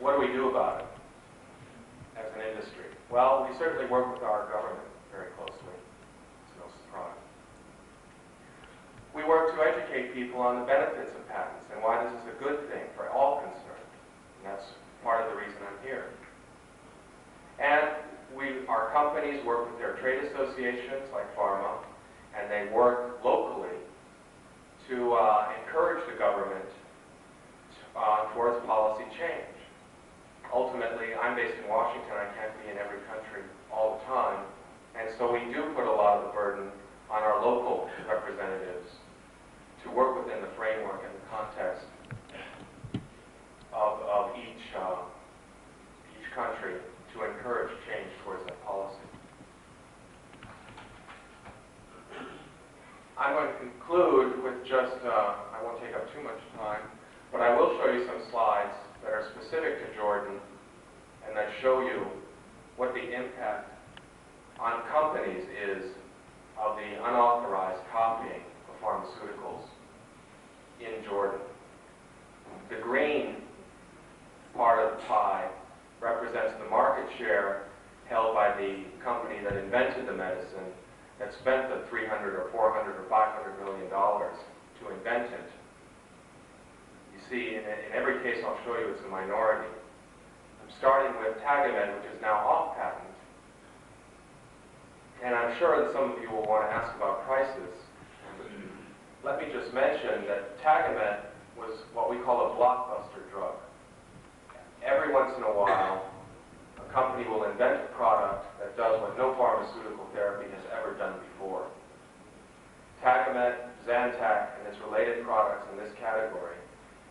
what do we do about it as an industry? Well, we certainly work with our government very closely. It's no surprise. We work to educate people on the benefits of patents and why this is a good thing for all concerned. And that's part of the reason I'm here. And our companies work with their trade associations like pharma, and they work locally to encourage the government towards policy change. Ultimately, I'm based in Washington. I can't be in every country all the time. And so we do put a lot of the burden on our local representatives to work within the framework and the context of each country to encourage change towards that policy. I'm going to conclude with just, I won't take up too much time, but I will show you some slides that are specific to Jordan and that show you what the impact on companies is of the unauthorized copying of pharmaceuticals in Jordan. The green part of the pie represents the market share held by the company that invented the medicine, that spent the $300 or $400 or $500 million to invent it. You see, in every case I'll show you it's a minority. I'm starting with Tagamet, which is now off patent. And I'm sure that some of you will want to ask about prices. Let me just mention that Tagamet was what we call a blockbuster drug. Every once in a while, a company will invent a product that does what no pharmaceutical therapy has ever done before. Tagamet, Zantac, and its related products in this category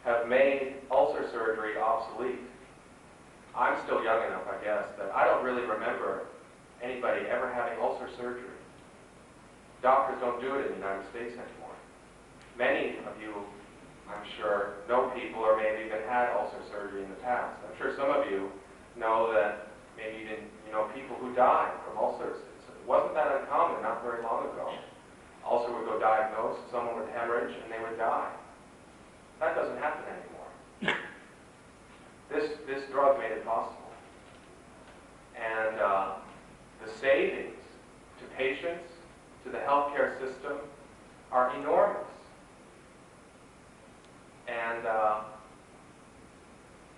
have made ulcer surgery obsolete. I'm still young enough, I guess, that I don't really remember anybody ever having ulcer surgery. Doctors don't do it in the United States anymore. Many of you, I'm sure, know people or maybe even had ulcer surgery in the past. I'm sure some of you know that maybe you didn't, people who died from ulcers. It wasn't that uncommon not very long ago. Ulcer would go diagnosed, someone would hemorrhage, and they would die. That doesn't happen anymore. This drug made it possible. And the savings to patients, to the healthcare system, are enormous. And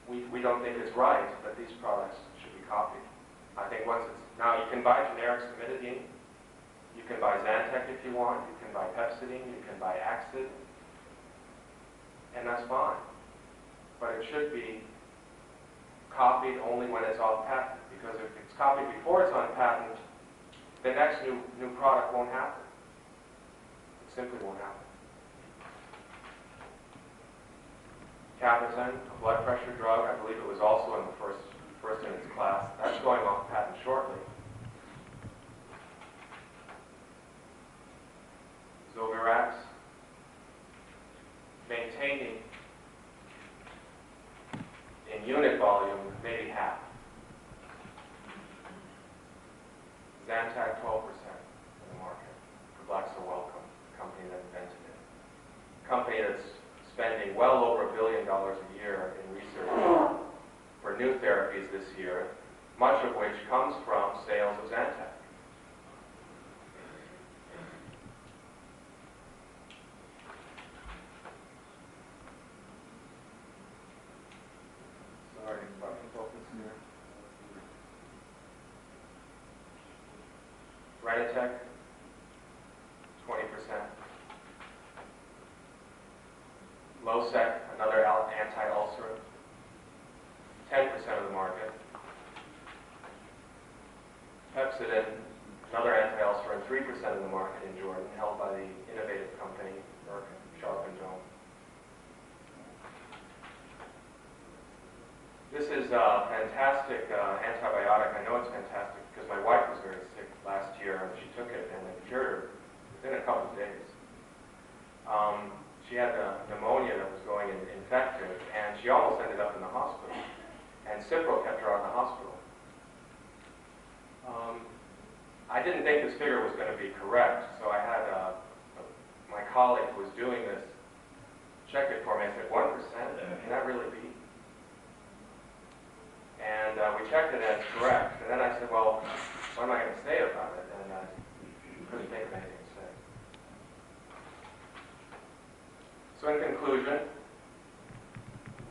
we don't think it's right that these products should be copied. I think now you can buy generic cimetidine, you can buy Zantac if you want, you can buy Pepsidine, you can buy Axid, and that's fine. But it should be copied only when it's off patent, because if it's copied before it's on patent, the next new product won't happen. It simply won't happen. Capitan, a blood pressure drug, I believe it was also in the first in its class. That's going off patent shortly. Zovirax, maintaining in unit volume maybe half. Zantac, 12% of the market for Glaxo Wellcome, the company that invented it. A company that's spending well over $1 billion a year in research for new therapies this year, much of which comes from sales of Zantac. Sorry, if I can focus here. Renatec, 20%. Losec, another anti-ulcerant, 10% of the market. Pepsidine, another anti-ulcerant, 3% of the market in Jordan, held by the innovative company Merck Sharp and Dohme. This is a fantastic antibiotic. I know it's fantastic because my wife was very sick last year and she took it and it cured her within a couple of days. She had pneumonia that was going infected, and she almost ended up in the hospital. And Cipro kept her out of the hospital. I didn't think this figure was going to be correct, so I had my colleague who was doing this check it for me. I said, 1%? Can that really be? accepted as correct. And then I said, well, what am I going to say about it? And I couldn't think of anything to say. So in conclusion,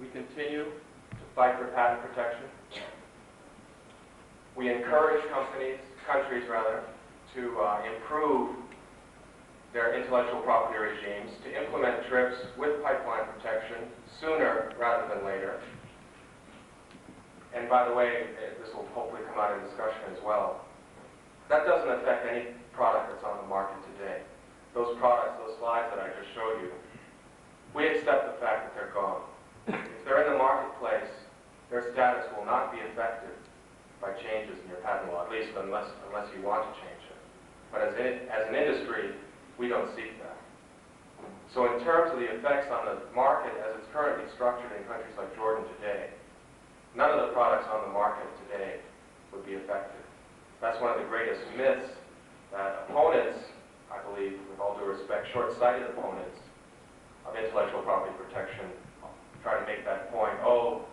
we continue to fight for patent protection. We encourage countries to improve their intellectual property regimes, to implement TRIPS with pipeline protection sooner rather than later. And by the way, this will hopefully come out in discussion as well. That doesn't affect any product that's on the market today. Those products, those slides that I just showed you, we accept the fact that they're gone. If they're in the marketplace, their status will not be affected by changes in your patent law, at least unless you want to change it. But as an industry, we don't seek that. So in terms of the effects on the market as it's currently structured in countries like Jordan today, none of the products on the market today would be affected. That's one of the greatest myths that opponents, I believe, with all due respect, short-sighted opponents of intellectual property protection try to make that point. Oh,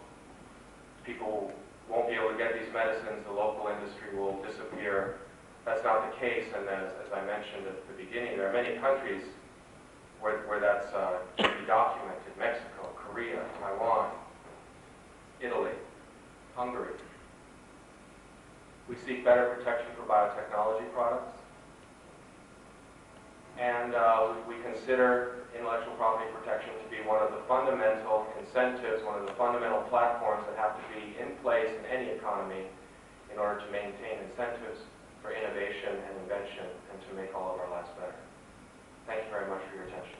people won't be able to get these medicines, the local industry will disappear. That's not the case, and as I mentioned at the beginning, there are many countries where that's documented. Mexico, Korea, Taiwan, Italy, Hungary. We seek better protection for biotechnology products, and we consider intellectual property protection to be one of the fundamental incentives, one of the fundamental platforms that have to be in place in any economy in order to maintain incentives for innovation and invention and to make all of our lives better. Thank you very much for your attention.